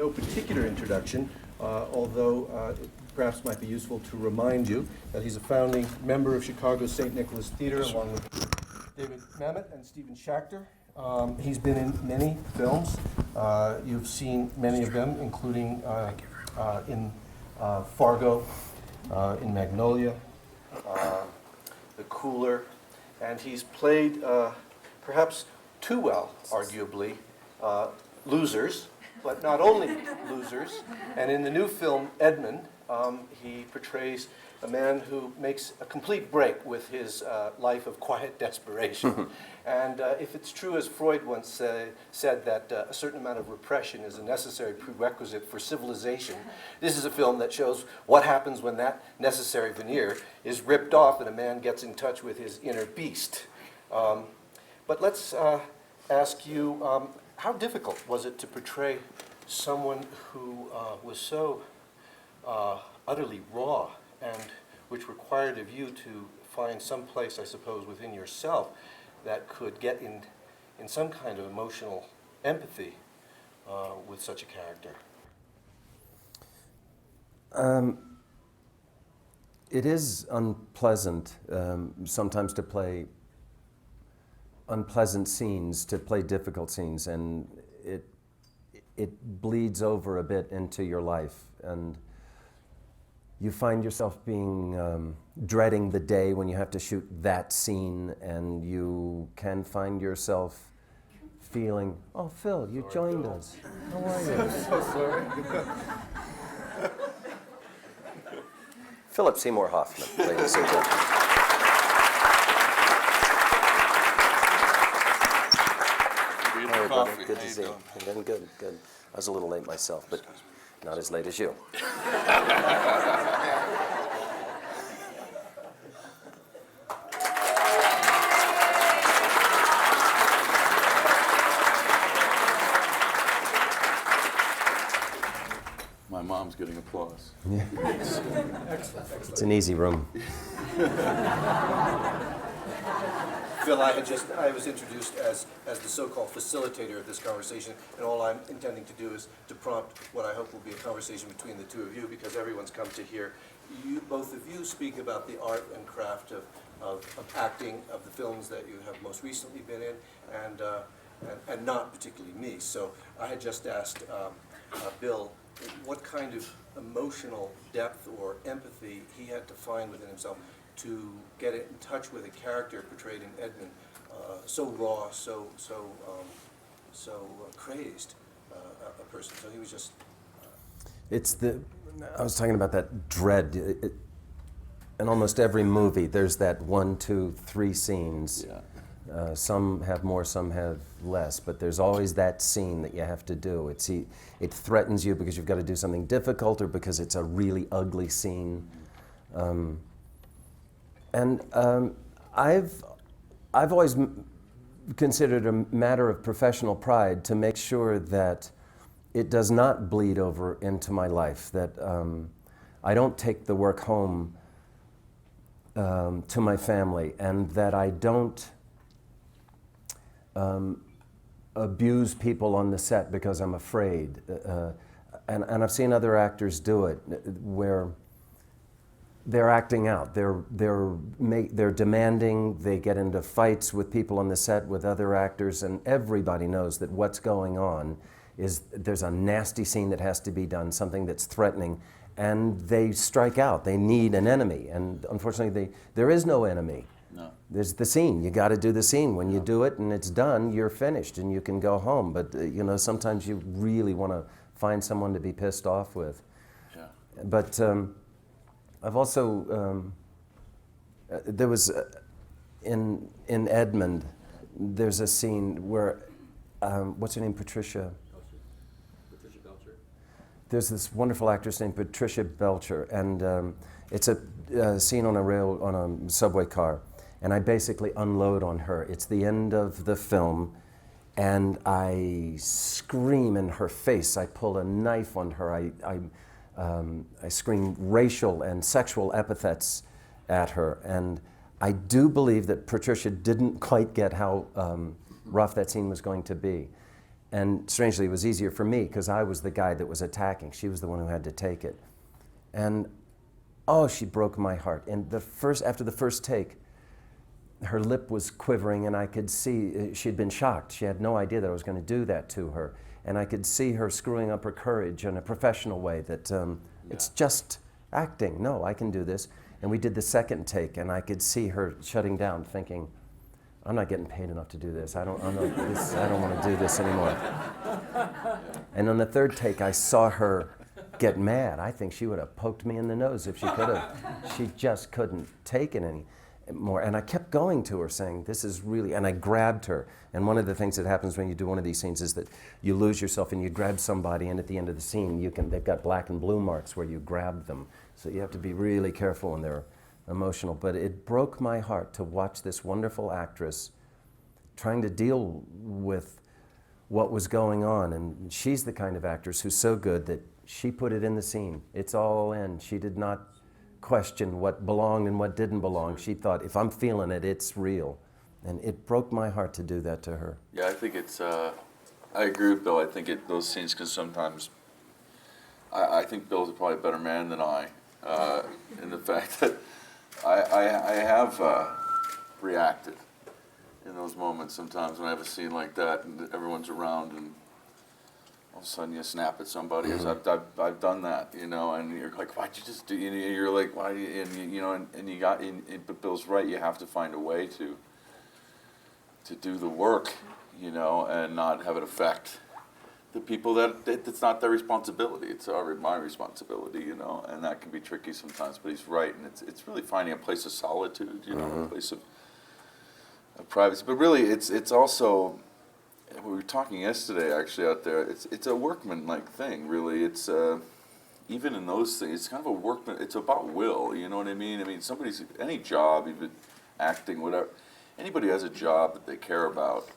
no particular introduction, although it perhaps might be useful to remind you that he's a founding member of Chicago's St. Nicholas Theater, along with David Mamet and Stephen Schachter. He's been in many films. You've seen many of them, including in Fargo, in Magnolia, The Cooler, and he's played perhaps too well, arguably, losers, but not only losers. And in the new film, Edmund, he portrays a man who makes a complete break with his life of quiet desperation. And if it's true, as Freud once said, that a certain amount of repression is a necessary prerequisite for civilization, this is a film that shows what happens when that necessary veneer is ripped off and a man gets in touch with his inner beast. But let's ask you, how difficult was it to portray someone who was so utterly raw, and which required of you to find some place, I suppose, within yourself that could get in some kind of emotional empathy with such a character? It is unpleasant sometimes to play unpleasant scenes, to play difficult scenes, and it bleeds over a bit into your life, and you find yourself being dreading the day when you have to shoot that scene, and you can find yourself feeling, oh, Phil, you joined us. How are you? So sorry. Philip Seymour Hoffman, ladies and gentlemen. Hey, brother, good to see you. Good. I was a little late myself, but not as late as you. My mom's getting applause. Yeah. Excellent. It's an easy room. Phil, I was introduced as the so-called facilitator of this conversation, and all I'm intending to do is to prompt what I hope will be a conversation between the two of you, because everyone's come to hear both of you speak about the art and craft of acting, of the films that you have most recently been in, and not particularly me. So I had just asked Bill what kind of emotional depth or empathy he had to find within himself to get in touch with a character portrayed in Edmund, so raw, so crazed a person. So he was just. I was talking about that dread. In almost every movie, there's that 1, 2, 3 scenes. Yeah. Some have more, some have less, but there's always that scene that you have to do. It threatens you because you've got to do something difficult, or because it's a really ugly scene. I've always considered a matter of professional pride to make sure that it does not bleed over into my life, that I don't take the work home to my family, and that I don't abuse people on the set because I'm afraid. And I've seen other actors do it, where they're acting out. They're demanding. They get into fights with people on the set, with other actors, and everybody knows that what's going on is there's a nasty scene that has to be done, something that's threatening, and they strike out. They need an enemy, and unfortunately, there is no enemy. No. There's the scene. You got to do the scene. When you do it and it's done, you're finished and you can go home. But sometimes you really want to find someone to be pissed off with. Yeah. But I've also, there was, in Edmund, there's a scene where, what's her name, Patricia Belcher. There's this wonderful actress named Patricia Belcher, and it's a scene on a subway car, and I basically unload on her. It's the end of the film, and I scream in her face. I pull a knife on her. I scream racial and sexual epithets at her, and I do believe that Patricia didn't quite get how rough that scene was going to be. And strangely, it was easier for me because I was the guy that was attacking. She was the one who had to take it. And oh, she broke my heart. And after the first take, her lip was quivering, and I could see she had been shocked. She had no idea that I was going to do that to her. And I could see her screwing up her courage in a professional way that it's just acting. No, I can do this. And we did the second take, and I could see her shutting down, thinking, I'm not getting paid enough to do this. I don't want to do this anymore. And on the third take, I saw her get mad. I think she would have poked me in the nose if she could have. She just couldn't take it anymore. And I kept going to her saying, this is really, and I grabbed her. And one of the things that happens when you do one of these scenes is that you lose yourself and you grab somebody, and at the end of the scene, they've got black and blue marks where you grab them. So you have to be really careful when they're emotional. But it broke my heart to watch this wonderful actress trying to deal with what was going on. And she's the kind of actress who's so good that she put it in the scene. It's all in. She did not question what belonged and what didn't belong. She thought, if I'm feeling it, it's real. And it broke my heart to do that to her. Yeah, I think it's, I agree with Bill. I think those scenes can sometimes, I think Bill's probably a better man than I, in the fact that I have reacted in those moments sometimes when I have a scene like that and everyone's around and all of a sudden you snap at somebody. Mm-hmm. I've done that, you know, and you're like, why'd you just do? You're like, why? And you know, and you got. But Bill's right. You have to find a way to do the work, you know, and not have it affect the people that it's not their responsibility. It's my responsibility, you know, and that can be tricky sometimes. But he's right, and it's really finding a place of solitude, you know, a place of privacy. But really, it's also. We were talking yesterday, actually, out there. It's a workman-like thing, really. It's even in those things, it's kind of a workman. It's about will. You know what I mean? I mean, any job, even acting, whatever. Anybody who has a job that they care about,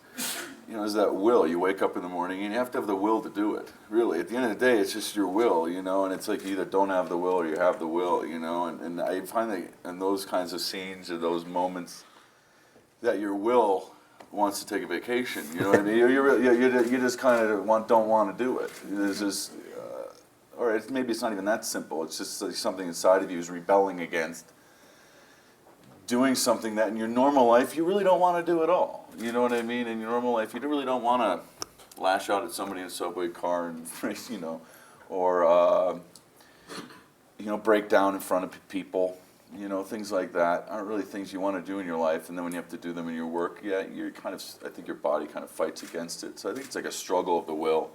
you know, is that will. You wake up in the morning and you have to have the will to do it. Really, at the end of the day, it's just your will, you know. And it's like you either don't have the will or you have the will, you know. And I find that in those kinds of scenes or those moments, that your will wants to take a vacation, you know what I mean? You just kind of don't want to do it. There's just, or maybe it's not even that simple. It's just like something inside of you is rebelling against doing something that in your normal life you really don't want to do at all. You know what I mean? In your normal life, you really don't want to lash out at somebody in a subway car and, you know, or you know, break down in front of people. You know, things like that aren't really things you want to do in your life, and then when you have to do them in your work, yeah, I think your body kind of fights against it. So I think it's like a struggle of the will,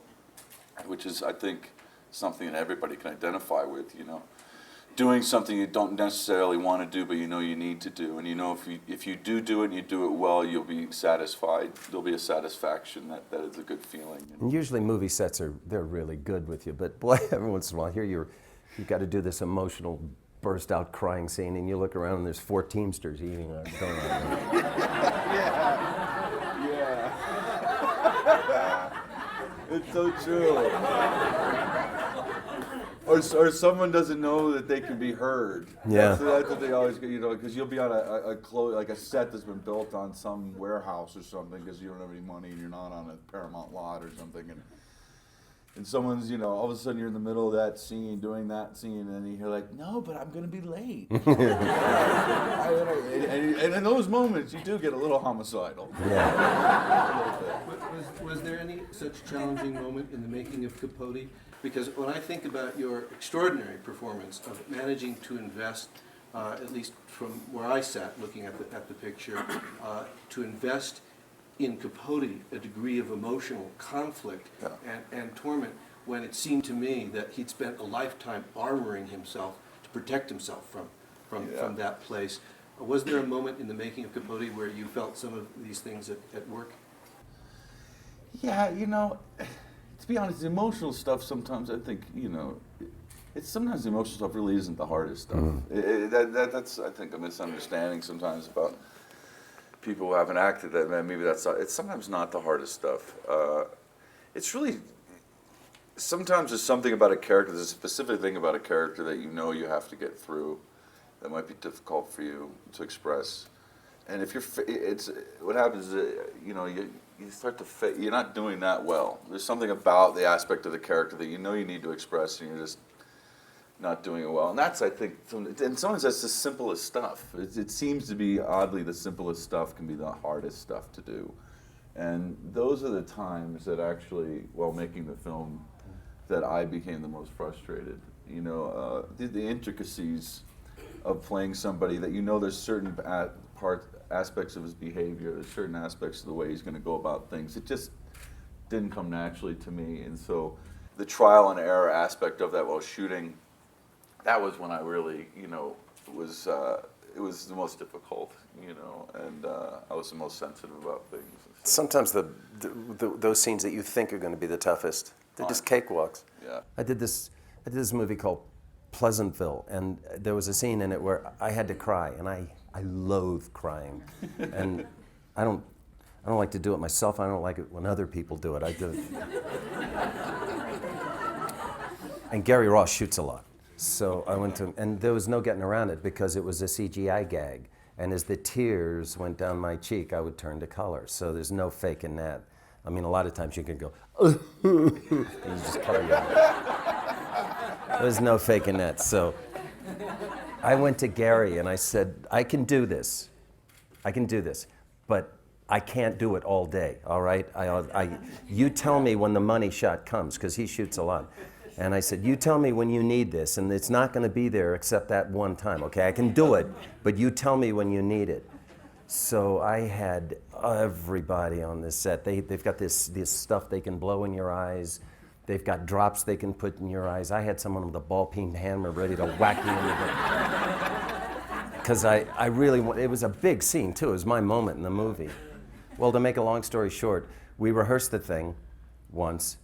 which is, I think, something that everybody can identify with, you know. Doing something you don't necessarily want to do, but you know you need to do, and you know if you do it and you do it well, you'll be satisfied. There'll be a satisfaction that is a good feeling. And usually movie sets they're really good with you, but boy, every once in a while, here you've got to do this emotional burst out crying scene, and you look around and there's 4 Teamsters eating a donut. Yeah. It's so true. Or someone doesn't know that they can be heard. Yeah. That's what they always, you know, because you'll be on like a set that's been built on some warehouse or something because you don't have any money and you're not on a Paramount lot or something, and someone's, you know, all of a sudden you're in the middle of that scene, doing that scene, and then you're like, no, but I'm going to be late. And in those moments, you do get a little homicidal. Yeah. Was there any such challenging moment in the making of Capote? Because when I think about your extraordinary performance of managing to invest, at least from where I sat looking at the picture, to invest in Capote a degree of emotional conflict and torment, when it seemed to me that he'd spent a lifetime armoring himself to protect himself from that place. Was there a moment in the making of Capote where you felt some of these things at work? Yeah, you know, to be honest, the emotional stuff sometimes, I think, you know, sometimes the emotional stuff really isn't the hardest stuff. That's, I think, a misunderstanding sometimes about people who haven't acted that, man, maybe it's sometimes not the hardest stuff. It's really, sometimes there's something about a character, there's a specific thing about a character that you know you have to get through that might be difficult for you to express. And if what happens is, you know, you start to you're not doing that well. There's something about the aspect of the character that you know you need to express, and you're just not doing it well. And that's, I think, and sometimes that's the simplest stuff. It seems to be, oddly, the simplest stuff can be the hardest stuff to do. And those are the times that actually, while making the film, that I became the most frustrated. You know, the intricacies of playing somebody that you know there's certain aspects of his behavior, there's certain aspects of the way he's going to go about things. It just didn't come naturally to me. And so the trial and error aspect of that while shooting, that was when I really, you know, it was the most difficult, you know, and I was the most sensitive about things. Sometimes those scenes that you think are going to be the toughest, they're just cakewalks. Yeah. I did this movie called Pleasantville, and there was a scene in it where I had to cry, and I loathe crying, and I don't like to do it myself. I don't like it when other people do it. I do it. And Gary Ross shoots a lot, so I went to, and there was no getting around it because it was a CGI gag, and as the tears went down my cheek, I would turn to color. So there's no faking that. I mean, a lot of times you can go, and you just cover your eyes. There's no faking that. So I went to Gary and I said, I can do this, but I can't do it all day, all right? You tell me when the money shot comes, because he shoots a lot. And I said, you tell me when you need this, and it's not going to be there except that one time, okay? I can do it, but you tell me when you need it. So I had everybody on this set. They've got this stuff they can blow in your eyes. They've got drops they can put in your eyes. I had someone with a ball-peen hammer ready to whack you in the... Because I really, it was a big scene too. It was my moment in the movie. Well, to make a long story short, we rehearsed the thing once.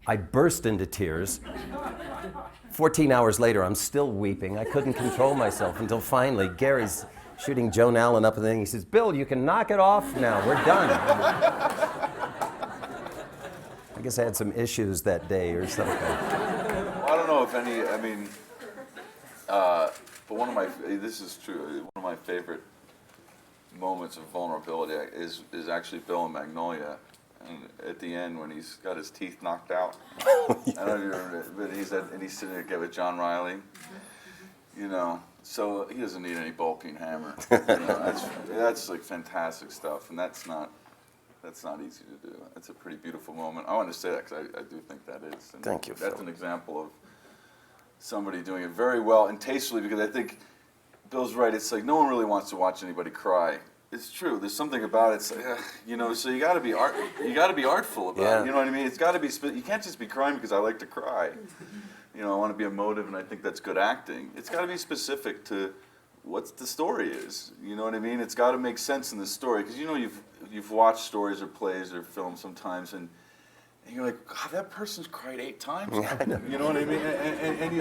I burst into tears. 14 hours later, I'm still weeping. I couldn't control myself until finally Gary's shooting Joan Allen up and then he says, Bill, you can knock it off now. We're done. I guess I had some issues that day or something. Well, I don't know if any, I mean, but this is true, one of my favorite moments of vulnerability is actually Bill in Magnolia. And at the end, when he's got his teeth knocked out, I don't know if you remember it, but he's sitting there with John Riley, you know, so he doesn't need any ball-peen hammer. You know, that's like fantastic stuff, and that's not easy to do. That's a pretty beautiful moment. I wanted to say that because I do think that is. And thank you, that's Phil. An example of somebody doing it very well and tastefully, because I think Bill's right. It's like no one really wants to watch anybody cry. It's true. There's something about it. It's like, you know. So you got to be artful about it. You know what I mean? It's got to be. You can't just be crying because I like to cry. You know, I want to be emotive, and I think that's good acting. It's got to be specific to what the story is. You know what I mean? It's got to make sense in the story, because you know you've watched stories or plays or films sometimes, and you're like, God, that person's cried 8 times. You know what I mean? And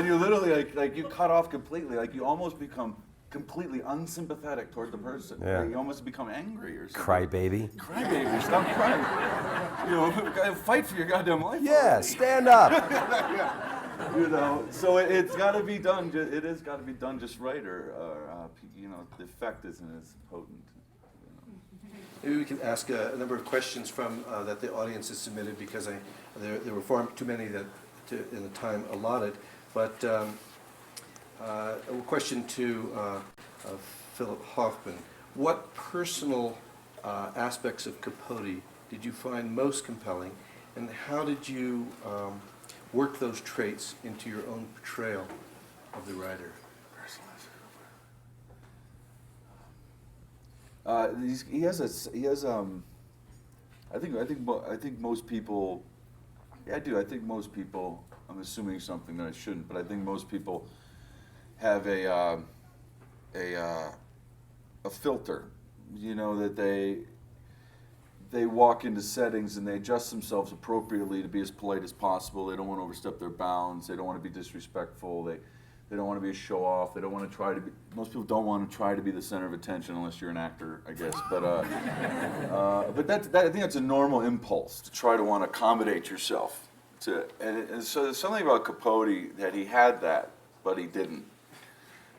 you literally like you cut off completely. Like you almost become completely unsympathetic toward the person. Yeah. Like, you almost become angry or something. Crybaby. Crybaby, stop crying. You know, fight for your goddamn life. Yeah, already. stand up. You know, so it's got to be done. It has got to be done just right, or you know, the effect isn't as potent. You know. Maybe we can ask a number of questions from that the audience has submitted, because there were far too many in the time allotted. But a question to Philip Hoffman: what personal aspects of Capote did you find most compelling, and how did you work those traits into your own portrayal of the writer? He has I think most people, yeah, I do. I think most people, I'm assuming something that I shouldn't, but I think most people have a filter, you know, that they walk into settings and they adjust themselves appropriately to be as polite as possible. They don't want to overstep their bounds. They don't want to be disrespectful. They don't want to be a show-off. They don't want to try to be, most people don't want to try to be the center of attention unless you're an actor, I guess. But I think that's a normal impulse, to try to want to accommodate yourself. And so there's something about Capote that he had that, but he didn't.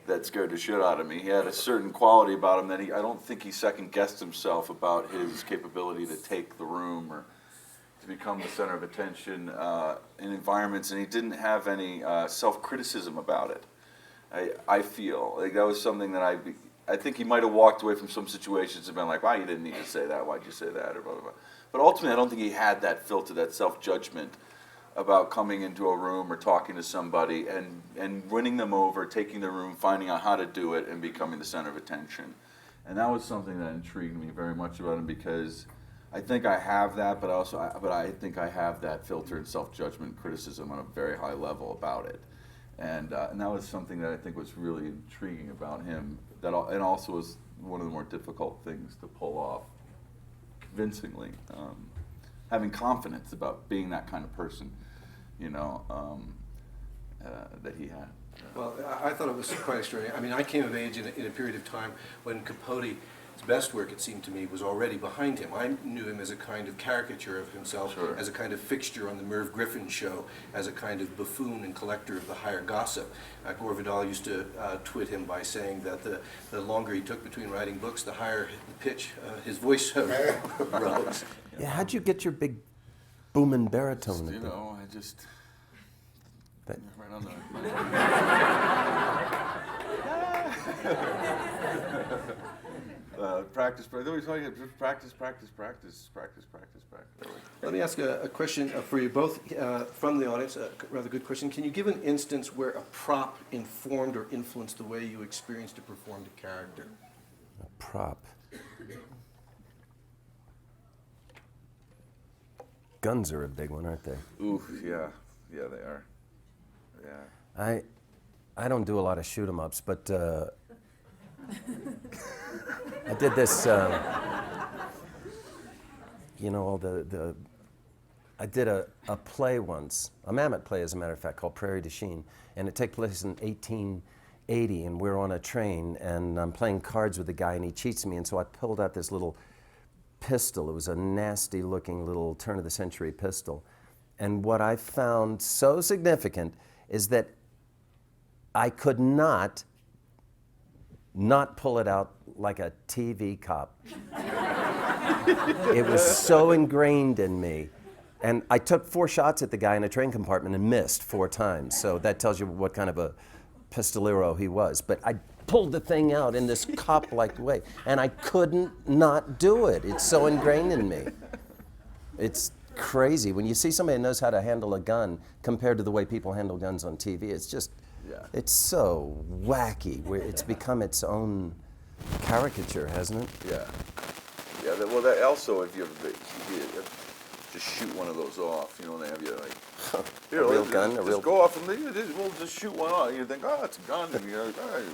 that scared the shit out of me. He had a certain quality about him that I don't think he second guessed himself about his capability to take the room or to become the center of attention in environments, and he didn't have any self-criticism about it. I feel like that was something that I think he might have walked away from some situations and been like, wow, you didn't need to say that, why'd you say that, or blah, blah, blah. But ultimately, I don't think he had that filter, that self-judgment about coming into a room or talking to somebody and winning them over, taking the room, finding out how to do it, and becoming the center of attention. And that was something that intrigued me very much about him, because I think I have that, but I think I have that filter and self-judgment, criticism on a very high level about it. And that was something that I think was really intriguing about him, and also was one of the more difficult things to pull off convincingly. Having confidence about being that kind of person, that he had. Well, I thought it was quite extraordinary. I mean, I came of age in a period of time when Capote's best work, it seemed to me, was already behind him. I knew him as a kind of caricature of himself, Sure. as a kind of fixture on the Merv Griffin show, as a kind of buffoon and collector of the higher gossip. Gore Vidal used to twit him by saying that the longer he took between writing books, the higher the pitch his voice rose. Yeah, how'd you get your big booming baritone? Right on the... practice. Let me ask a question for you both from the audience, a rather good question. Can you give an instance where a prop informed or influenced the way you experienced or performed a character? A prop. Guns are a big one, aren't they? Ooh, yeah. Yeah, they are. Yeah. I don't do a lot of shoot 'em ups, but I did this, I did a play once, a Mamet play, as a matter of fact, called Prairie de Chine, and it took place in 1880, and we're on a train, and I'm playing cards with a guy, and he cheats me, and so I pulled out this little pistol. It was a nasty-looking little turn-of-the-century pistol, and what I found so significant is that I could not pull it out like a TV cop. It was so ingrained in me. And I took 4 shots at the guy in a train compartment and missed 4 times. So that tells you what kind of a pistolero he was. But I pulled the thing out in this cop-like way, and I couldn't not do it. It's so ingrained in me. It's crazy. When you see somebody who knows how to handle a gun compared to the way people handle guns on TV, it's just, it's so wacky. It's become its own caricature, hasn't it? Yeah. Yeah, well, that also, if you just shoot one of those off, they have you like, a real gun? Just go off and we'll just shoot one off. You think, oh, it's a gun. And you're like, all right.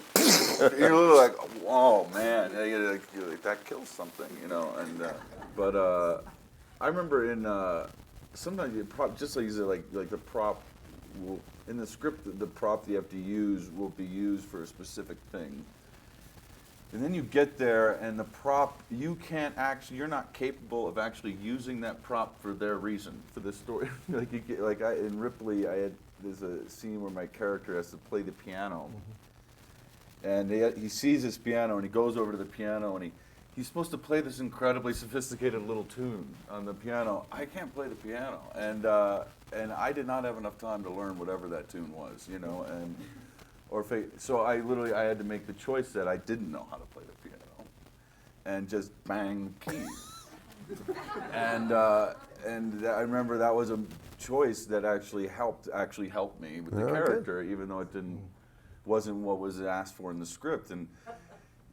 You're like, oh, man. You're like, that kills something, And, but I remember sometimes just like the prop will, in the script, the prop you have to use will be used for a specific thing. And then you get there, and the prop, you're not capable of actually using that prop for their reason, for the story. In Ripley, there's a scene where my character has to play the piano, and he sees this piano, and he goes over to the piano, and he's supposed to play this incredibly sophisticated little tune on the piano. I can't play the piano, and I did not have enough time to learn whatever that tune was, so I had to make the choice that I didn't know how to play the piano, and just bang keys. and I remember that was a choice that actually helped me with the character, even though it wasn't what was asked for in the script. And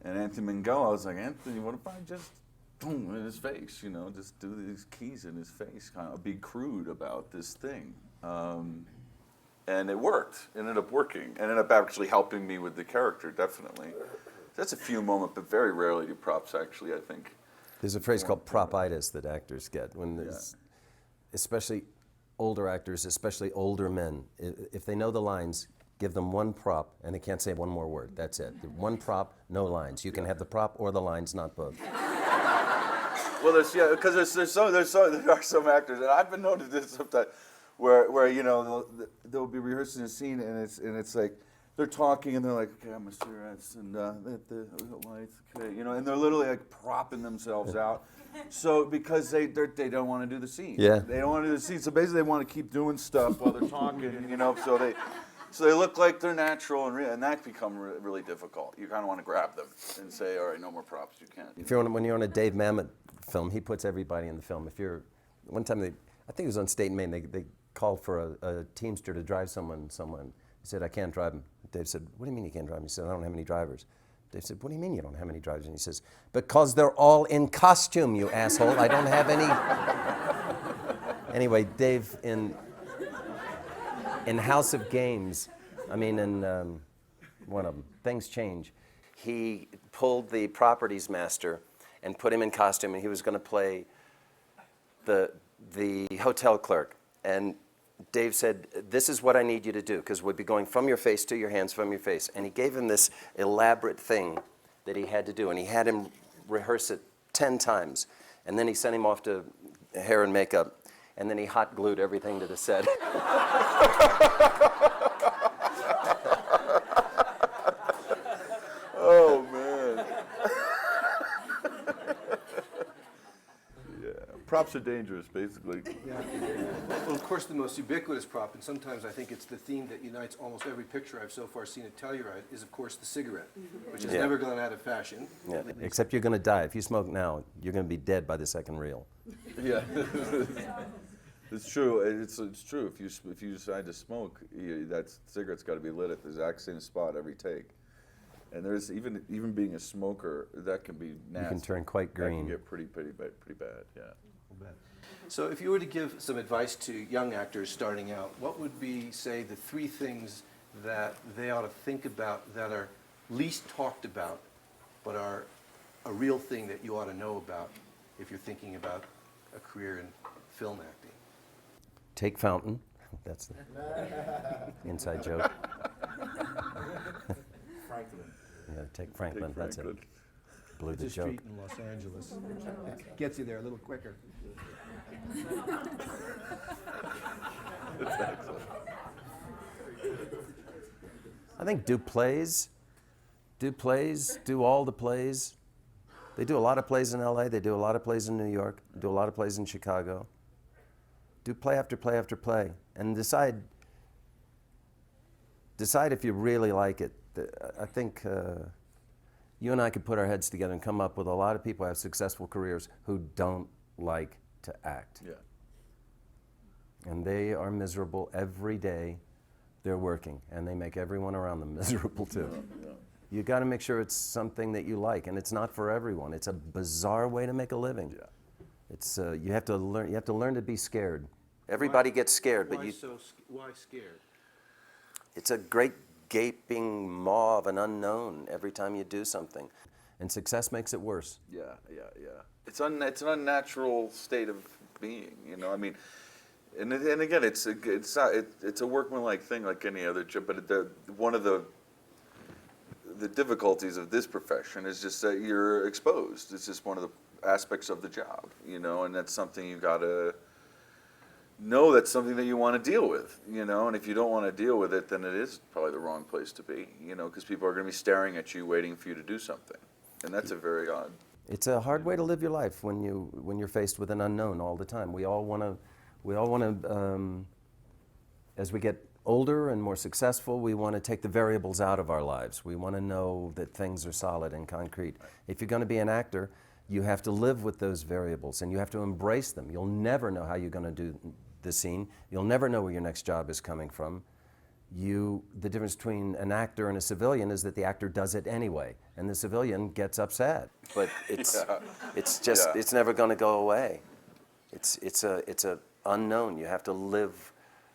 Anthony Minghella, I was like, Anthony, what if I just boom in his face, just do these keys in his face, kind of be crude about this thing. And it worked. It ended up working. It ended up actually helping me with the character, definitely. That's a few moments, but very rarely do props actually, I think. There's a phrase called propitis that actors get, when there's, especially older actors, especially older men. If they know the lines, give them one prop, and they can't say one more word. That's it. One prop, no lines. You can have the prop or the lines, not both. Well, because there are some actors, and I've been noticing this sometimes, where they'll be rehearsing a scene, and it's like they're talking and they're like, okay, I'm a cigarettes and the lights, okay, you know, and they're literally like propping themselves out. So because they don't want to do the scene. Yeah. They don't want to do the scene. So basically they want to keep doing stuff while they're talking, you know. So they look like they're natural and real, and that become really difficult. You kind of want to grab them and say, all right, no more props. You can't. If you're when you're on a Dave Mamet film, he puts everybody in the film. If you're one time I think it was on State and Main. They called for a teamster to drive someone. He said, I can't drive him. Dave said, what do you mean you can't drive him? He said, I don't have any drivers. Dave said, what do you mean you don't have any drivers? And he says, because they're all in costume, you asshole. I don't have any. Anyway, Dave, in House of Games, I mean, in one of them, Things Change, he pulled the properties master and put him in costume, and he was going to play the hotel clerk. And Dave said, this is what I need you to do, because we'd be going from your face to your hands, from your face. And he gave him this elaborate thing that he had to do, and he had him rehearse it 10 times. And then he sent him off to hair and makeup, and then he hot glued everything to the set. Oh, man. Yeah. Props are dangerous, basically. Yeah. Well, of course, the most ubiquitous prop, and sometimes I think it's the theme that unites almost every picture I've so far seen at Telluride, is, of course, the cigarette, which has never gone out of fashion. Yeah. Except you're going to die. If you smoke now, you're going to be dead by the second reel. Yeah. It's true. It's true. If you decide to smoke, that cigarette's got to be lit at the exact same spot every take. And there's even being a smoker, that can be nasty. You can turn quite green. That can get pretty bad. Yeah. So if you were to give some advice to young actors starting out, what would be, say, the 3 things that they ought to think about that are least talked about, but are a real thing that you ought to know about if you're thinking about a career in film acting? Take Fountain. That's the inside joke. Franklin. Yeah, take Franklin. That's it. Blew the It's a joke. street in Los Angeles. Gets you there a little quicker. I think do plays. Do plays. Do all the plays. They do a lot of plays in LA. They do a lot of plays in New York. They do a lot of plays in Chicago. Do play after play after play, and decide if you really like it. I think you and I could put our heads together and come up with a lot of people who have successful careers who don't like to act. Yeah. And they are miserable every day they're working, and they make everyone around them miserable too. Yeah. You got to make sure it's something that you like, and it's not for everyone. It's a bizarre way to make a living. Yeah. It's you have to learn. You have to learn to be scared. Everybody gets scared, but Why scared? it's a great gaping maw of an unknown every time you do something, and success makes it worse. Yeah. It's an unnatural state of being, you know. I mean, and again, it's a workmanlike thing like any other job. But one of the difficulties of this profession is just that you're exposed. It's just one of the aspects of the job, you know, and that's something you gotta know. That's something that you want to deal with, you know. And if you don't want to deal with it, then it is probably the wrong place to be, you know, because people are going to be staring at you, waiting for you to do something, and that's a very odd. It's a hard way to live your life when you're faced with an unknown all the time. We all want to, as we get older and more successful, we want to take the variables out of our lives. We want to know that things are solid and concrete. If you're going to be an actor, you have to live with those variables and you have to embrace them. You'll never know how you're going to do the scene. You'll never know where your next job is coming from. The difference between an actor and a civilian is that the actor does it anyway, and the civilian gets upset. But it's it's never going to go away. It's a unknown. You have to live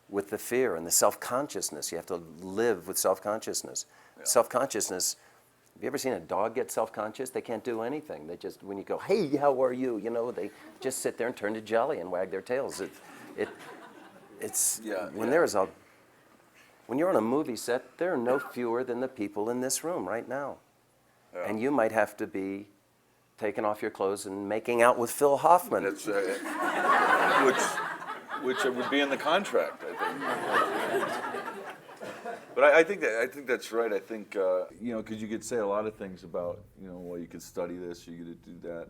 with the fear and the self-consciousness. You have to live with self-consciousness. Yeah. Self-consciousness. Have you ever seen a dog get self-conscious? They can't do anything. They just, when you go, hey, how are you? You know, they just sit there and turn to jelly and wag their tails. When you're on a movie set, there are no fewer than the people in this room right now. Yeah. And you might have to be taking off your clothes and making out with Phil Hoffman. That's, which would be in the contract, I think. But I think that's right. I think you know, because you could say a lot of things about, you know, well, you could study this, you could do that,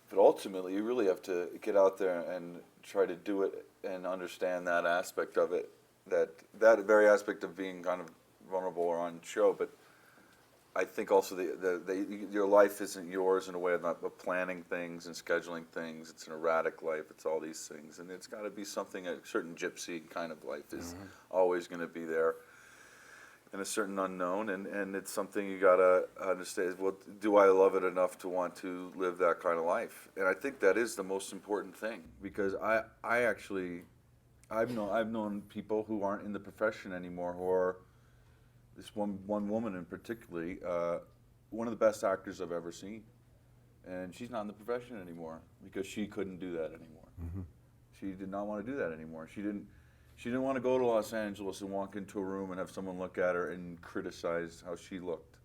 but ultimately you really have to get out there and try to do it and understand that aspect of it, that very aspect of being kind of vulnerable or on show. But I think also your life isn't yours in a way of not of planning things and scheduling things. It's an erratic life. It's all these things, and it's got to be something. A certain gypsy kind of life is always going to be there, and a certain unknown, and it's something you got to understand. Well, do I love it enough to want to live that kind of life? And I think that is the most important thing, because I've known people who aren't in the profession anymore who are. This one woman in particularly, one of the best actors I've ever seen, and she's not in the profession anymore because she couldn't do that anymore. Mm-hmm. She did not want to do that anymore. She didn't want to go to Los Angeles and walk into a room and have someone look at her and criticize how she looked.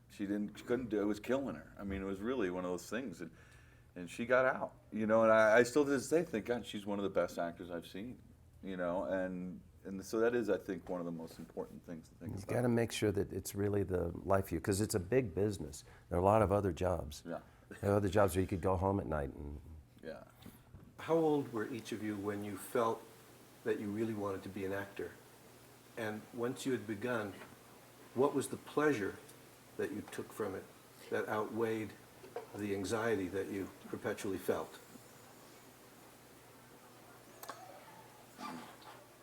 She couldn't do it. It was killing her. I mean, it was really one of those things, and she got out. You know, and I still to this day think, God, she's one of the best actors I've seen. You know, and so that is, I think, one of the most important things to think about. You've got to make sure that it's really the life you, because it's a big business. There are a lot of other jobs. Yeah. There are other jobs where you could go home at night and. Yeah. How old were each of you when you felt that you really wanted to be an actor? And once you had begun, what was the pleasure that you took from it that outweighed the anxiety that you perpetually felt?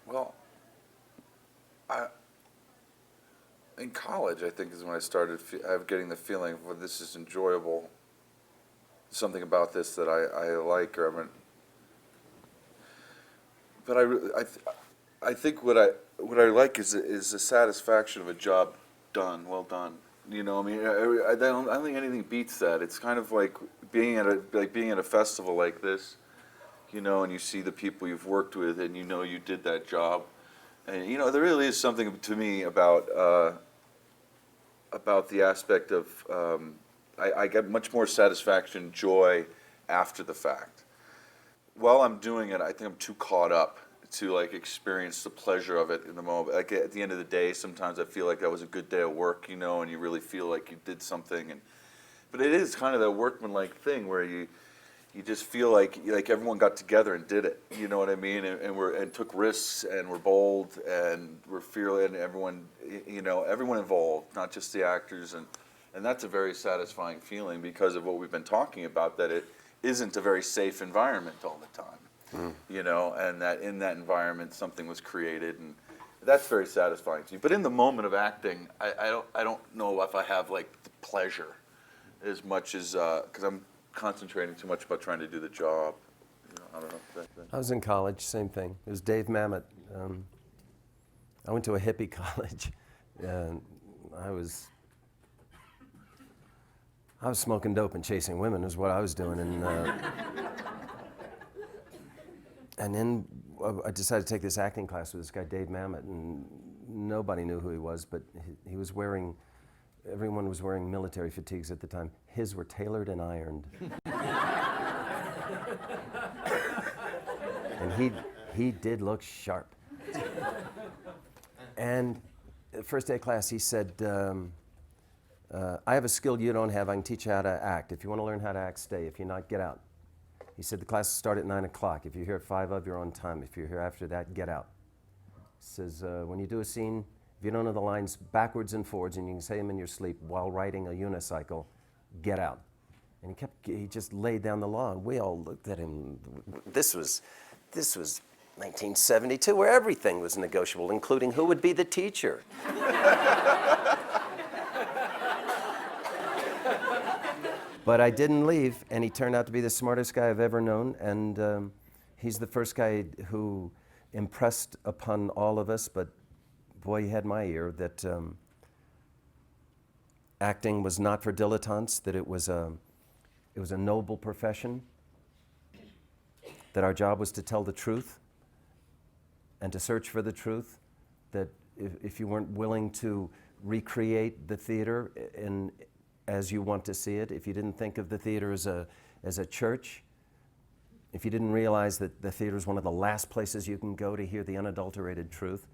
Well, in college, I think, is when I started getting the feeling, well, this is enjoyable. Something about this that I like, or I mean, but I think what I like is the satisfaction of a job done, well done. You know, I mean, I don't think anything beats that. It's kind of like being at a festival like this. You know, and you see the people you've worked with, and you know you did that job, and you know there really is something to me about the aspect of I get much more satisfaction, joy after the fact. While I'm doing it, I think I'm too caught up to like experience the pleasure of it in the moment. Like at the end of the day, sometimes I feel like that was a good day of work, you know, and you really feel like you did something, but it is kind of that workmanlike thing where you just feel like everyone got together and did it. You know what I mean? And took risks and were bold and were fearless, and everyone involved, not just the actors, and that's a very satisfying feeling because of what we've been talking about, that it isn't a very safe environment all the time. You know, and that in that environment something was created, and that's very satisfying to me. But in the moment of acting, I don't know if I have like the pleasure as much as because I'm concentrating too much about trying to do the job. You know, I don't know if that. I was in college, same thing. It was Dave Mamet. I went to a hippie college, and I was smoking dope and chasing women is what I was doing, and then I decided to take this acting class with this guy Dave Mamet, and nobody knew who he was, but he was wearing. Everyone was wearing military fatigues at the time. His were tailored and ironed. And he did look sharp. And the first day of class, he said, I have a skill you don't have. I can teach you how to act. If you want to learn how to act, stay. If you're not, get out. He said, the class will start at 9 o'clock. If you're here at 5 of, you're on time. If you're here after that, get out. He says, when you do a scene, if you don't know the lines backwards and forwards, and you can say them in your sleep while riding a unicycle, get out. And he just laid down the law, and we all looked at him. This was 1972, where everything was negotiable, including who would be the teacher. But I didn't leave, and he turned out to be the smartest guy I've ever known, and he's the first guy who impressed upon all of us, but boy, he had my ear, that acting was not for dilettantes, that it was a noble profession, that our job was to tell the truth and to search for the truth, that if you weren't willing to recreate the theater as you want to see it, if you didn't think of the theater as a church, if you didn't realize that the theater is one of the last places you can go to hear the unadulterated truth,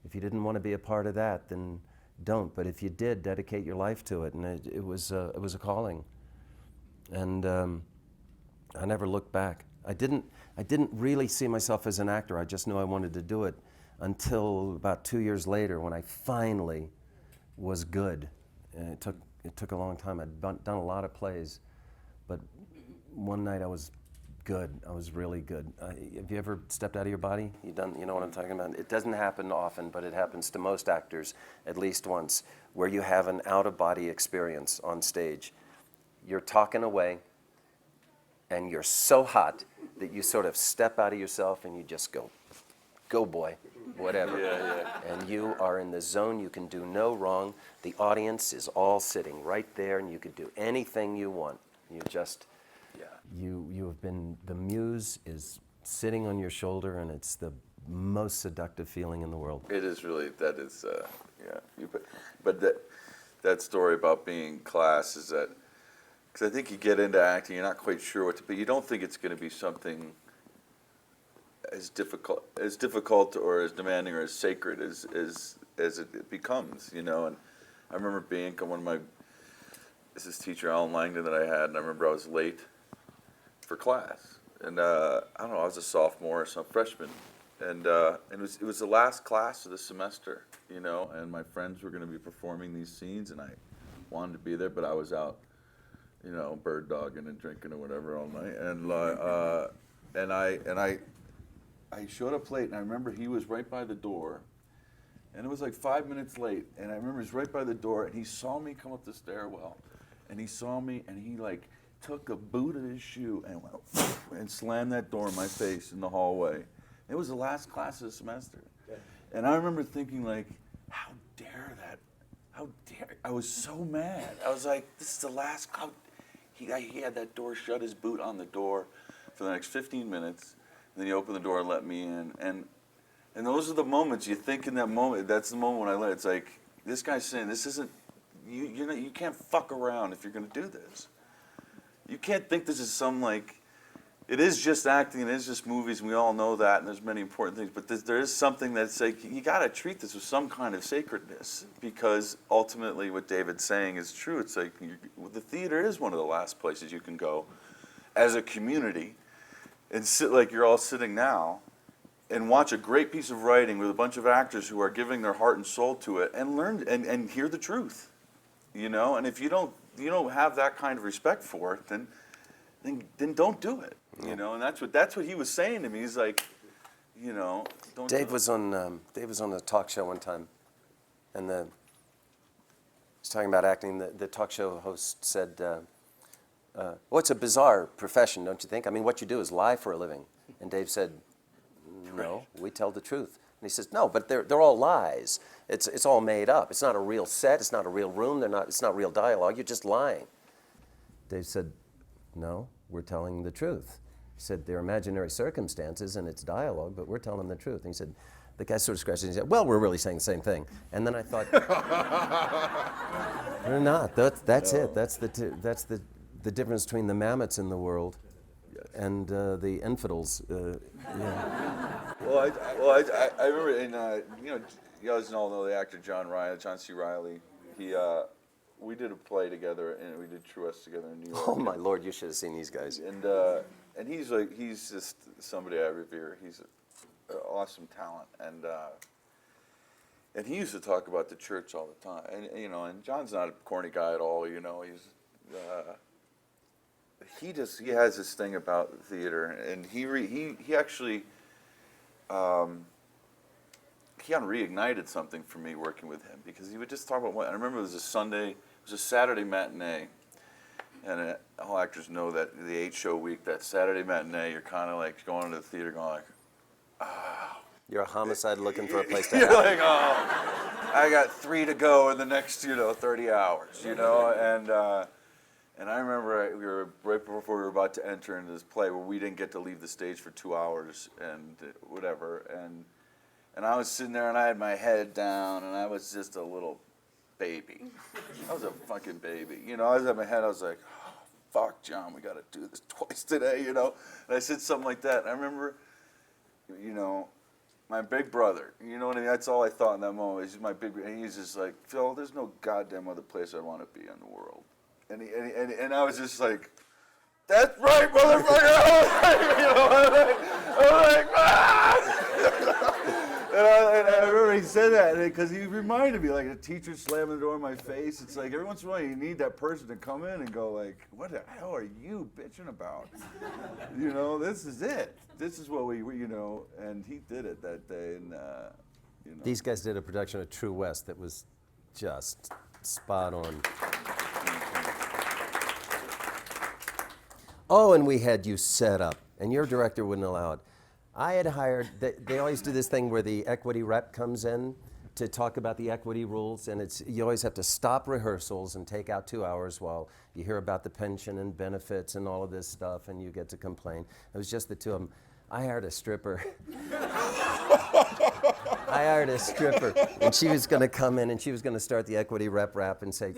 If you didn't want to be a part of that, then don't. But if you did, dedicate your life to it. And it was a calling. And I never looked back. I didn't really see myself as an actor. I just knew I wanted to do it until about 2 years later, when I finally was good. And it took a long time. I'd done a lot of plays, but one night I was good. I was really good. Have you ever stepped out of your body? You know what I'm talking about? It doesn't happen often, but it happens to most actors at least once, where you have an out-of-body experience on stage. You're talking away, and you're so hot that you sort of step out of yourself and you just go boy, whatever. And you are in the zone. You can do no wrong. The audience is all sitting right there, and you could do anything you want. You just, you have been, the muse is sitting on your shoulder, and it's the most seductive feeling in the world. It is really, that is, but that story about being class is that, because I think you get into acting, you're not quite sure what to be. You don't think it's going to be something as difficult or as demanding or as sacred as it becomes, you know. And I remember being this teacher, Alan Langdon, that I had, and I remember I was late for class, and I don't know, I was a sophomore or some freshman, and it was the last class of the semester, you know, and my friends were going to be performing these scenes, and I wanted to be there, but I was out, you know, bird dogging and drinking or whatever all night, and I showed up late, and I remember he was right by the door, and it was like 5 minutes late, and I remember he was right by the door, and he saw me come up the stairwell, and he saw me, and he like took a boot of his shoe and went and slammed that door in my face in the hallway. It was the last class of the semester, and I remember thinking like, how dare, I was so mad. I was like, this is the last, he had that door shut, his boot on the door for the next 15 minutes, and then he opened the door and let me in. And those are the moments you think in that moment. That's the moment when I learned. It's like, this guy's saying, this isn't, you can't fuck around if you're going to do this. You can't think this is some like, it is just acting, it is just movies, and we all know that, and there's many important things, but there is something that's like, you got to treat this with some kind of sacredness, because ultimately what David's saying is true. It's like, the theater is one of the last places you can go as a community and sit like you're all sitting now and watch a great piece of writing with a bunch of actors who are giving their heart and soul to it, and learn and hear the truth, you know. And if you don't have that kind of respect for it, then don't do it. You know, and that's what he was saying to me. He's like, you know, don't. Dave was on a talk show one time, and he's talking about acting. The talk show host said, "Well, it's a bizarre profession, don't you think? I mean, what you do is lie for a living." And Dave said, "No, we tell the truth." And he says, "No, but they're all lies. It's all made up. It's not a real set. It's not a real room. It's not real dialogue. You're just lying." Dave said, "No, we're telling the truth." He said, "They're imaginary circumstances and it's dialogue, but we're telling the truth." And he said, the guy sort of scratched his head. "Well, we're really saying the same thing." And then I thought, "We're not. That's it. That's the difference between the mammoths in the world and the infidels." Yeah. I remember in you know, you guys all know the actor John C. Reilly. We did a play together, and we did True West together in New York. Oh my Lord, you should have seen these guys. And he's just somebody I revere. He's an awesome talent, and he used to talk about the church all the time. And you know, and John's not a corny guy at all. You know, he has this thing about theater, and he actually he reignited something for me working with him, because he would just talk about I remember it was a Saturday matinee, and all actors know that the 8-show week, that Saturday matinee, you're kind of like going to the theater going like, oh. You're a homicide looking for a place to You're like, oh, I got 3 to go in the next, 30 hours, and I remember we were right before we were about to enter into this play where we didn't get to leave the stage for 2 hours and whatever, and I was sitting there and I had my head down and I was just a little baby. I was a fucking baby. I was at my head, I was like, oh, fuck, John, we got to do this twice today, And I said something like that. And I remember, My big brother. You know what I mean? That's all I thought in that moment. He's my big, and he's just like, Phil, there's no goddamn other place I want to be in the world. And I was just like, that's right, motherfucker. You know, I'm like, ah! And I remember he said that because he reminded me, like a teacher slamming the door in my face. It's like every once in a while you need that person to come in and go like, what the hell are you bitching about? You know, this is it. This is what we you know, and he did it that day. And, you know. These guys did a production of True West that was just spot on. Oh, and we had you set up, and your director wouldn't allow it. I had hired, they always do this thing where the equity rep comes in to talk about the equity rules, and you always have to stop rehearsals and take out 2 hours while you hear about the pension and benefits and all of this stuff, and you get to complain. It was just the two of them. I hired a stripper. And she was going to come in and she was going to start the equity rep rap and say,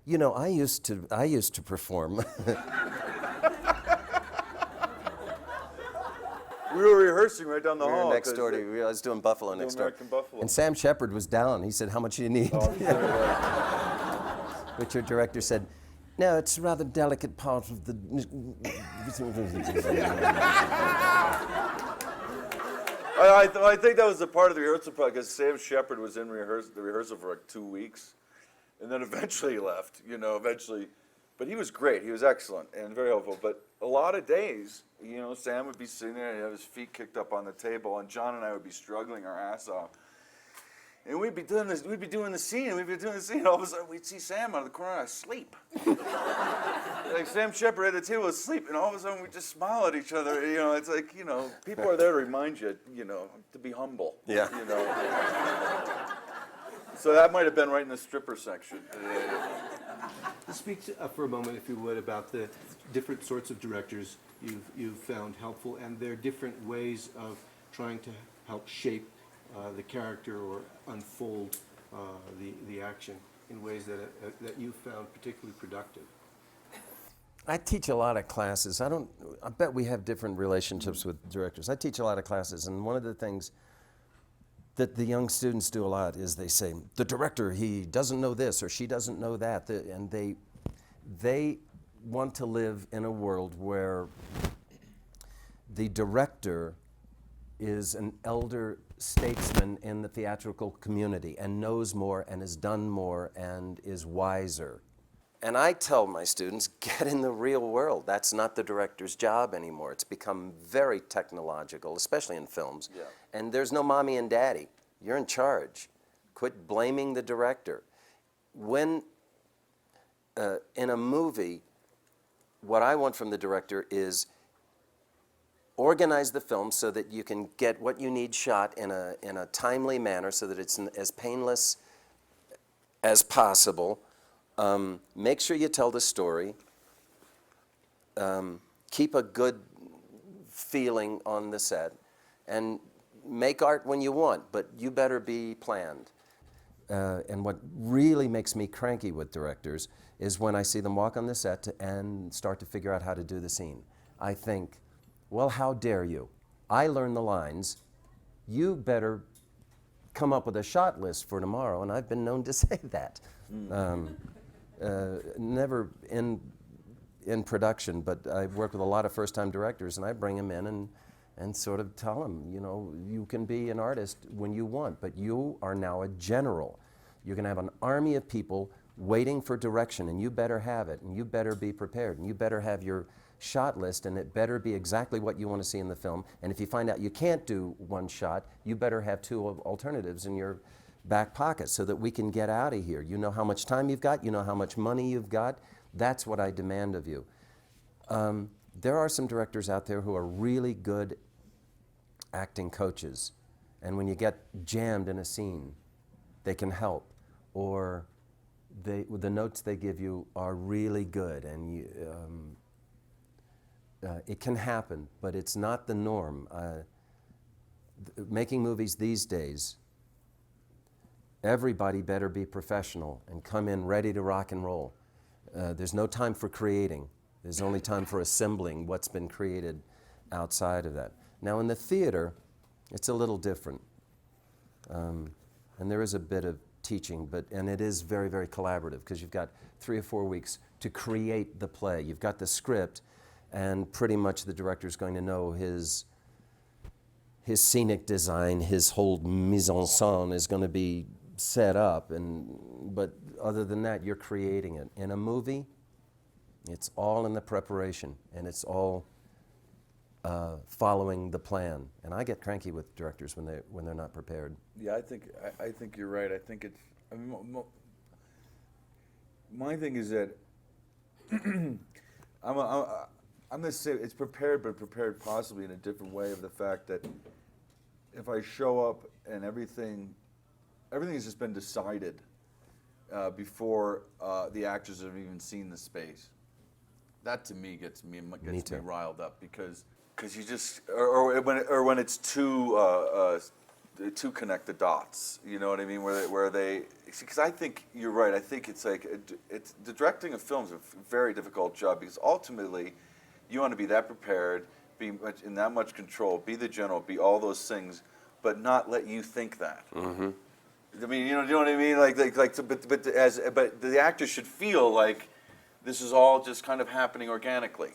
you know, I used to perform. We were rehearsing right down the We hall. were next door to you. I was doing Buffalo next door. American Buffalo. And Sam Shepard was down. He said, how much do you need? Which your director said, no, it's a rather delicate part of the... I think that was the part of the rehearsal because Sam Shepard was in the rehearsal for like 2 weeks, and then eventually he left. You know, eventually, but he was great. He was excellent and very helpful. But a lot of days, you know, Sam would be sitting there and have his feet kicked up on the table, and John and I would be struggling our ass off. And we'd be doing this. We'd be doing the scene. And all of a sudden, we'd see Sam out of the corner asleep. Like Sam Shepard at the table asleep, and all of a sudden we just smile at each other. You know, it's like, you know, people are there to remind you, you know, to be humble. Yeah. You know. So that might have been right in the stripper section. Speak for a moment, if you would, about the different sorts of directors you've found helpful and their different ways of trying to help shape the character or unfold the action in ways that you found particularly productive. I teach a lot of classes. I bet we have different relationships with directors. I teach a lot of classes, and one of the things that the young students do a lot is they say, the director, he doesn't know this or she doesn't know that, and they want to live in a world where the director is an elder statesman in the theatrical community and knows more and has done more and is wiser. And I tell my students, get in the real world. That's not the director's job anymore. It's become very technological, especially in films. Yeah. And there's no mommy and daddy. You're in charge. Quit blaming the director. When, in a movie, what I want from the director is organize the film so that you can get what you need shot in a timely manner so that it's as painless as possible. Make sure you tell the story. Keep a good feeling on the set. And make art when you want, but you better be planned. And what really makes me cranky with directors is when I see them walk on the set and start to figure out how to do the scene. I think, well, how dare you? I learned the lines. You better come up with a shot list for tomorrow, and I've been known to say that. Never in production, but I work with a lot of first-time directors, and I bring them in and sort of tell them, you know, you can be an artist when you want, but you are now a general. You're going to have an army of people waiting for direction, and you better have it, and you better be prepared, and you better have your shot list, and it better be exactly what you want to see in the film. And if you find out you can't do one shot, you better have two alternatives in your back pocket so that we can get out of here. You know how much time you've got, you know how much money you've got. That's what I demand of you. There are some directors out there who are really good acting coaches, and when you get jammed in a scene, they can help, or the notes they give you are really good, and it can happen, but it's not the norm. Making movies these days, everybody better be professional and come in ready to rock and roll. There's no time for creating. There's only time for assembling what's been created outside of that. Now in the theater, It's a little different. And there is a bit of teaching, and it is very, very collaborative because you've got 3 or 4 weeks to create the play. You've got the script, and pretty much the director's going to know his scenic design, his whole mise en scène is going to be set up, but other than that, you're creating it. In a movie, it's all in the preparation, and it's all following the plan. And I get cranky with directors when they're not prepared. Yeah, I think you're right. I think it's. I mean, my thing is that I'm going to say it's prepared, but prepared possibly in a different way of the fact that if I show up and everything has just been decided before the actors have even seen the space. That to me gets me riled up because you just or when it's too connect the dots. You know what I mean? Where they because I think you're right. I think it's like it's the directing of films is a very difficult job because ultimately you want to be that prepared, be in that much control, be the general, be all those things, but not let you think that. Mm-hmm. I mean, you know what I mean? But the actors should feel like this is all just kind of happening organically.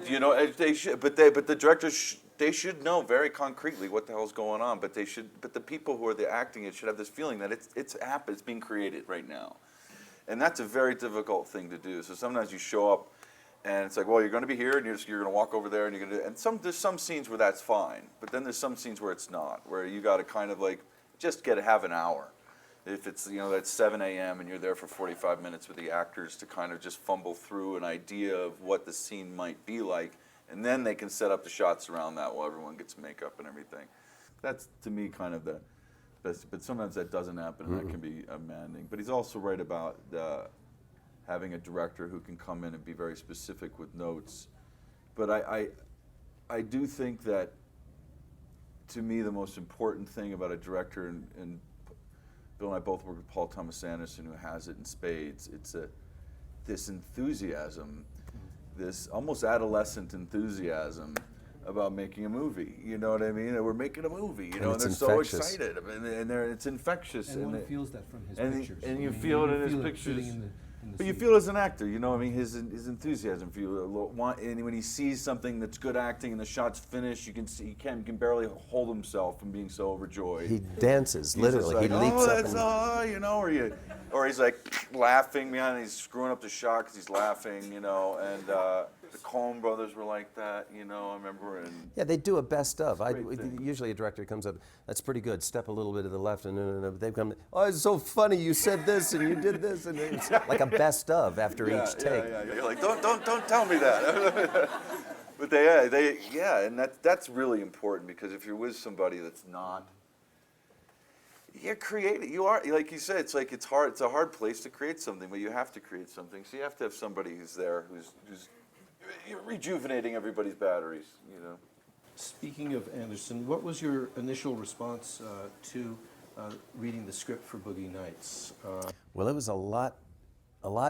You know, they should, but the directors they should know very concretely what the hell's going on. But the people who are acting it should have this feeling that it's being created right now, and that's a very difficult thing to do. So sometimes you show up, and it's like, well, you're going to be here, and you're going to walk over there, and you're going to, there's some scenes where that's fine, but then there's some scenes where it's not, where you got to kind of like just have an hour. If it's, that's 7 a.m. and you're there for 45 minutes with the actors to kind of just fumble through an idea of what the scene might be like, and then they can set up the shots around that while everyone gets makeup and everything. That's, to me, kind of the best, but sometimes that doesn't happen, and that can be demanding. But he's also right about having a director who can come in and be very specific with notes. But I do think that, to me, the most important thing about a director, and Bill and I both work with Paul Thomas Anderson, who has it in spades. It's this enthusiasm, this almost adolescent enthusiasm about making a movie. You know what I mean? And we're making a movie, and they're so excited. I mean, and it's infectious. And one feels that from his pictures. And you feel it in his pictures. But you feel as an actor, I mean, his enthusiasm. And when he sees something that's good acting and the shot's finished, you can see he can barely hold himself from being so overjoyed. He dances, literally. Like, he leaps up. Or he's like laughing behind. He's screwing up the shot because he's laughing, And the Coen brothers were like that, I remember. And yeah, they do a best of. Usually a director comes up, that's pretty good, step a little bit to the left, and they've come, oh, it's so funny, you said this and you did this, and it's like a best of after each take. Yeah. You're like, don't tell me that. But and that's really important, because if you're with somebody that's not, you're creating. You are, like you said, it's hard. It's a hard place to create something, but you have to create something. So you have to have somebody who's there, who's rejuvenating everybody's batteries. Speaking of Anderson, what was your initial response to reading the script for Boogie Nights? Well, it was a lot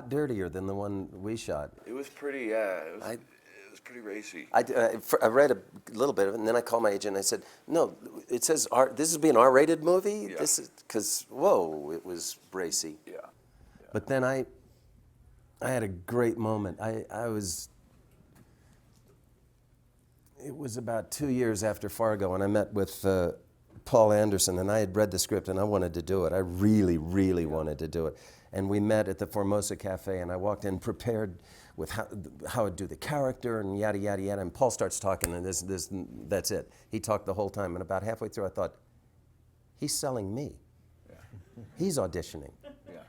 dirtier than the one we shot. It was pretty, it was pretty racy. I read a little bit of it, and then I called my agent and I said, no, it says this is being an R-rated movie? Yeah. This is, because, whoa, it was racy. Yeah. But then I had a great moment. It was about 2 years after Fargo, and I met with Paul Anderson, and I had read the script, and I wanted to do it. I really, really wanted to do it. And we met at the Formosa Cafe, and I walked in prepared with how I'd do the character and yada, yada, yada. And Paul starts talking, and that's it. He talked the whole time, and about halfway through, I thought, he's selling me. Yeah. He's auditioning. Yeah.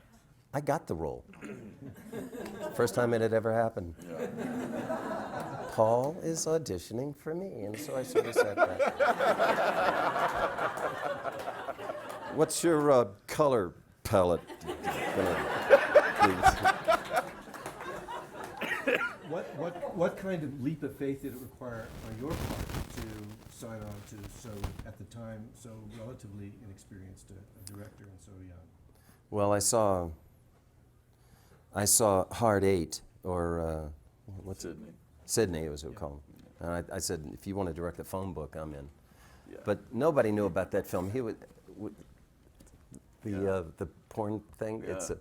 I got the role. First time it had ever happened. Yeah. Paul is auditioning for me, and so I sort of sat back. What's your color palette? What kind of leap of faith did it require on your part to sign on to so relatively inexperienced a director and so young? Well, I saw Hard Eight, or what's Sydney. Sydney was what we call him. And I said, if you want to direct the phone book, I'm in. But nobody knew about that film. He would, the porn thing. Yeah. It's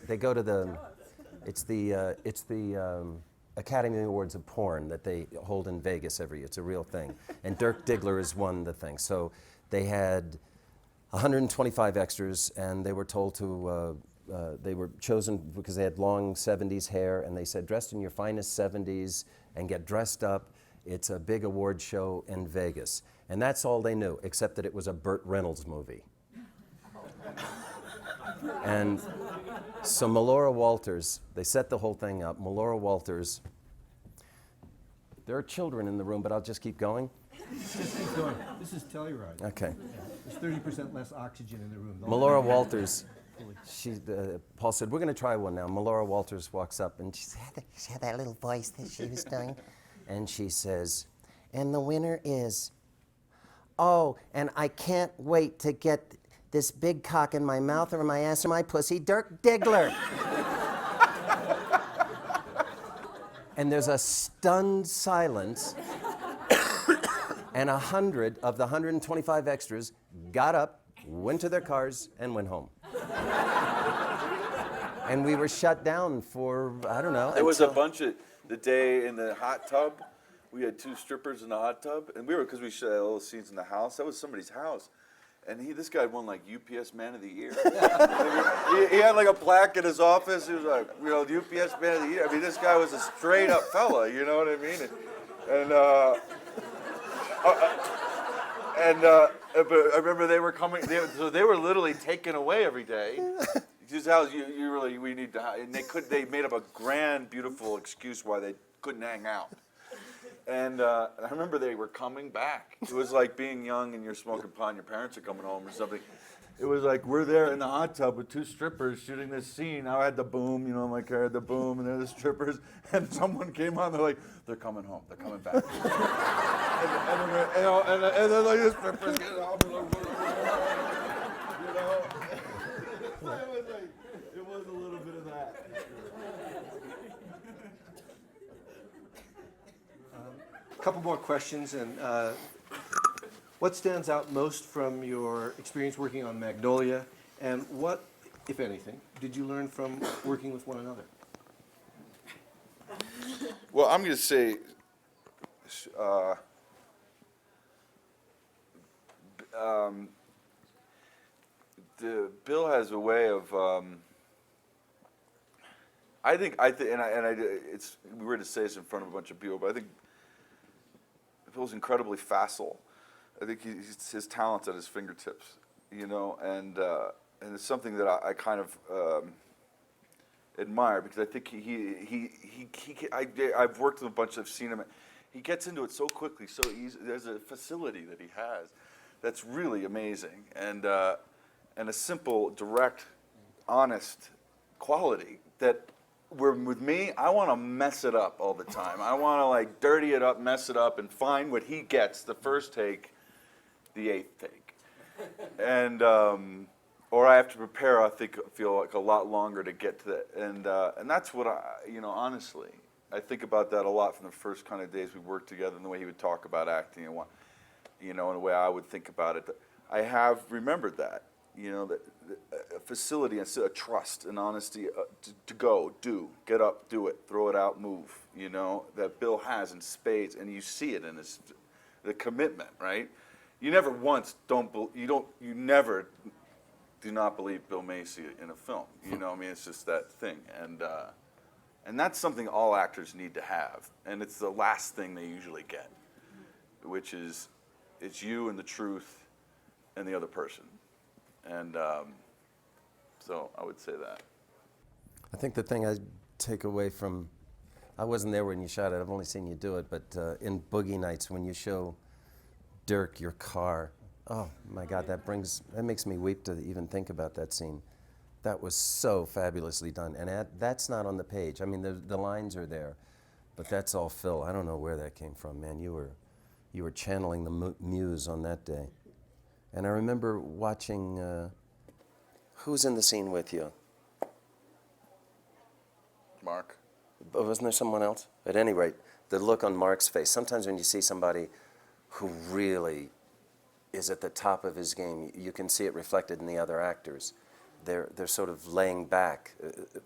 they go to the, it's the Academy Awards of porn that they hold in Vegas every year. It's a real thing, and Dirk Diggler has won the thing. So they had 125 extras, and they were told to. They were chosen because they had long 70s hair, and they said, dressed in your finest 70s and get dressed up. It's a big award show in Vegas. And that's all they knew, except that it was a Burt Reynolds movie. And so Melora Walters, they set the whole thing up. Melora Walters, there are children in the room, but I'll just keep going. Keep going. This is Telluride. Okay. There's 30% less oxygen in the room. Melora Walters, Paul said, we're going to try one now. Melora Walters walks up, and she had that little voice that she was doing. And she says, and the winner is, oh, and I can't wait to get this big cock in my mouth or my ass or my pussy, Dirk Diggler. And there's a stunned silence, and 100 of the 125 extras got up, went to their cars, and went home. And we were shut down for, I don't know. There was a bunch of, the day in the hot tub, we had 2 strippers in the hot tub, and because we shot all the scenes in the house, that was somebody's house. And this guy won like UPS Man of the Year. he had like a plaque in his office. He was like, UPS Man of the Year. I mean, this guy was a straight up fella, you know what I mean? But I remember they were coming, so they were literally taken away every day. This house, we need to, and they made up a grand, beautiful excuse why they couldn't hang out. And I remember they were coming back. It was like being young and you're smoking pot and your parents are coming home or something. It was like, we're there in the hot tub with 2 strippers shooting this scene. I had the boom, my car had the boom, and they're the strippers. And someone came on, they're like, they're coming home, they're coming back. and then like the strippers get off, it was a little bit of that. A couple more questions, and what stands out most from your experience working on Magnolia, and what, if anything, did you learn from working with one another? Well, I'm going to say, Bill has a way of, it's weird to say this in front of a bunch of people, but I think Bill's incredibly facile. I think his talent's at his fingertips, and it's something that I kind of admire, because I think I've worked with a bunch of seen him. He gets into it so quickly, so easy. There's a facility that he has that's really amazing, and a simple, direct, honest quality that. With me, I want to mess it up all the time. I want to like dirty it up, mess it up, and find what he gets the first take, the 8th take, and or I have to prepare. I feel like a lot longer to get to that, and that's what honestly, I think about that a lot from the first kind of days we worked together, and the way he would talk about acting, and and the way I would think about it. I have remembered that. That a facility, a trust, and honesty to go, do, get up, do it, throw it out, move, that Bill has in spades, and you see it in the commitment, right? You never once you never do not believe Bill Macy in a film, it's just that thing, and that's something all actors need to have, and it's the last thing they usually get, which is, it's you and the truth and the other person. And so I would say that. I think the thing I take away from, I wasn't there when you shot it, I've only seen you do it, but in Boogie Nights, when you show Dirk your car, oh my God, that makes me weep to even think about that scene. That was so fabulously done, and that's not on the page. I mean, the lines are there, but that's all Phil. I don't know where that came from, man. You were channeling the muse on that day. And I remember watching, who's in the scene with you? Mark. Wasn't there someone else? At any rate, the look on Mark's face. Sometimes when you see somebody who really is at the top of his game. You can see it reflected in the other actors. They're sort of laying back,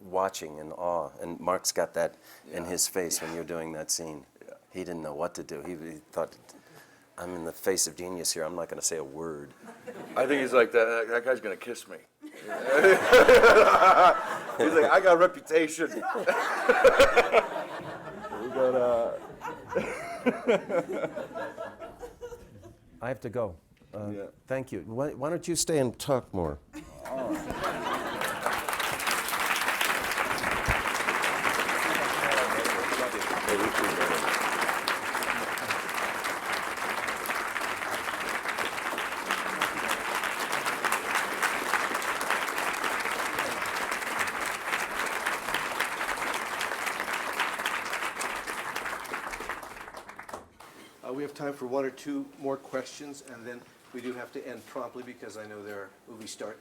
watching in awe. And Mark's got that in his face when you're doing that scene. Yeah. He didn't know what to do. He thought, I'm in the face of genius here. I'm not going to say a word. I think he's like, that guy's gonna kiss me. He's like, I got a reputation. We got, I have to go. Yeah. Thank you. Why don't you stay and talk more? We have time for one or two more questions, and then we do have to end promptly because I know there are movie start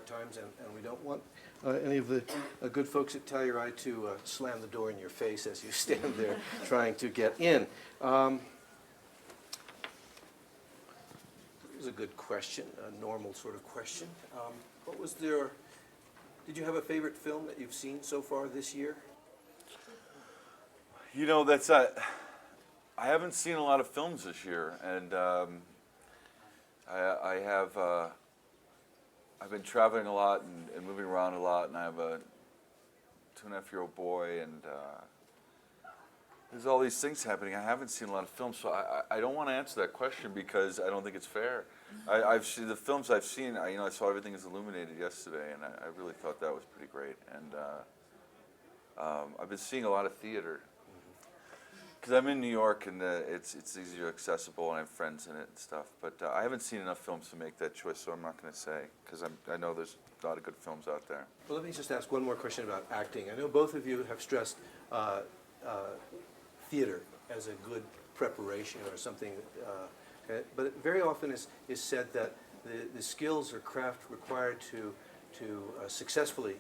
times, and we don't want any of the good folks at Telluride to slam the door in your face as you stand there trying to get in. Here's a good question, a normal sort of question. Did you have a favorite film that you've seen so far this year? You know, I haven't seen a lot of films this year, and I've been traveling a lot and moving around a lot, and I have a 2.5-year-old boy, and there's all these things happening. I haven't seen a lot of films, so I don't want to answer that question because I don't think it's fair. I've seen the films I've seen. I saw Everything Is Illuminated yesterday, and I really thought that was pretty great. And I've been seeing a lot of theater. Because I'm in New York, and it's easier accessible, and I have friends in it and stuff. But I haven't seen enough films to make that choice, so I'm not going to say, because I know there's a lot of good films out there. Well, let me just ask one more question about acting. I know both of you have stressed theater as a good preparation or something, but very often is said that the skills or craft required to successfully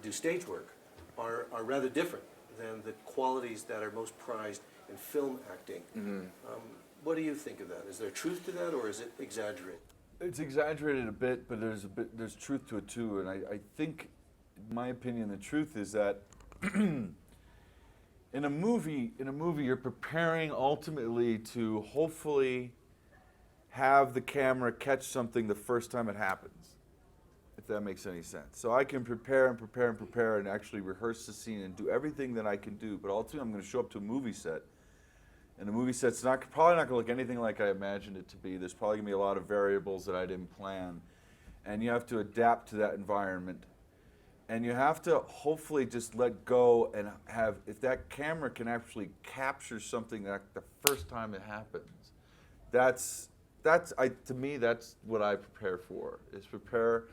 do stage work are rather different than the qualities that are most prized in film acting. Mm-hmm. What do you think of that? Is there truth to that, or is it exaggerated? It's exaggerated a bit, but there's truth to it too. And I think, in my opinion, the truth is that in a movie, you're preparing ultimately to hopefully have the camera catch something the first time it happens, if that makes any sense. So I can prepare and prepare and prepare and actually rehearse the scene and do everything that I can do, but ultimately I'm going to show up to a movie set, and the movie set's probably not going to look anything like I imagined it to be. There's probably going to be a lot of variables that I didn't plan, and you have to adapt to that environment. And you have to hopefully just let go and if that camera can actually capture something that the first time it happens, to me, that's what I prepare for, is prepare.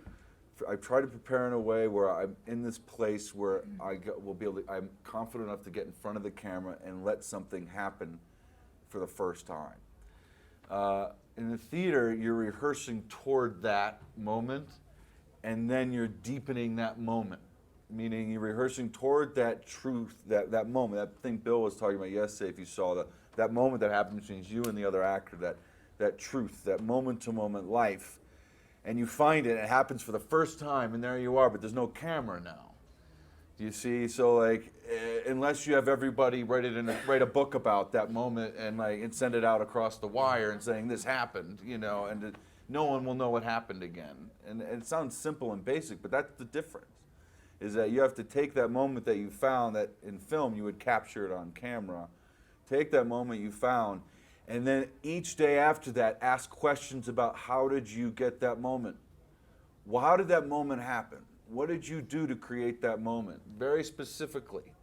I try to prepare in a way where I'm in this place where I'm confident enough to get in front of the camera and let something happen for the first time. In the theater, you're rehearsing toward that moment, and then you're deepening that moment, meaning you're rehearsing toward that truth, that moment, that thing Bill was talking about yesterday, if you saw that moment that happened between you and the other actor, that truth, that moment-to-moment life. And you find it happens for the first time, and there you are, but there's no camera now. Do you see? So unless you have everybody write a book about that moment and send it out across the wire and saying this happened, and no one will know what happened again. And it sounds simple and basic, but that's the difference, is that you have to take that moment that you found that in film you would capture it on camera, take that moment you found, and then each day after that, ask questions about how did you get that moment? Well, how did that moment happen? What did you do to create that moment? Very specifically,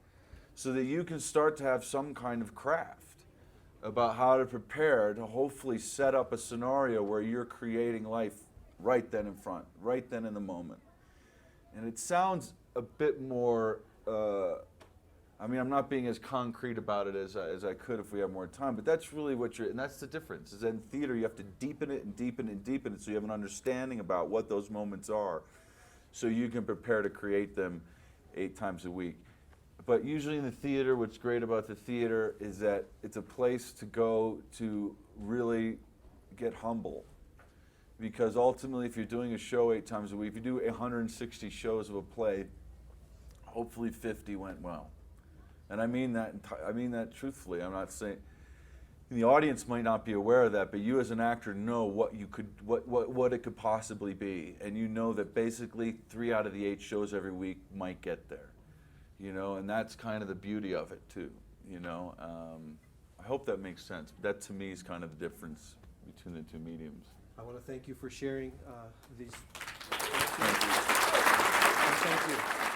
so that you can start to have some kind of craft about how to prepare to hopefully set up a scenario where you're creating life right then in front, right then in the moment. And it sounds a bit more, I'm not being as concrete about it as I could if we have more time, but that's really and that's the difference, is that in theater you have to deepen it and deepen it and deepen it so you have an understanding about what those moments are, so you can prepare to create them 8 times a week. But usually in the theater, what's great about the theater is that it's a place to go to really get humble. Because ultimately, if you're doing a show 8 times a week, if you do 160 shows of a play, hopefully 50 went well. And I mean that truthfully. I'm not saying, the audience might not be aware of that, but you as an actor know what it could possibly be. And you know that basically 3 out of the 8 shows every week might get there. You know, and that's kind of the beauty of it too, you know. I hope that makes sense. That to me is kind of the difference between the two mediums. I want to thank you for sharing these. Thank you. Thank you.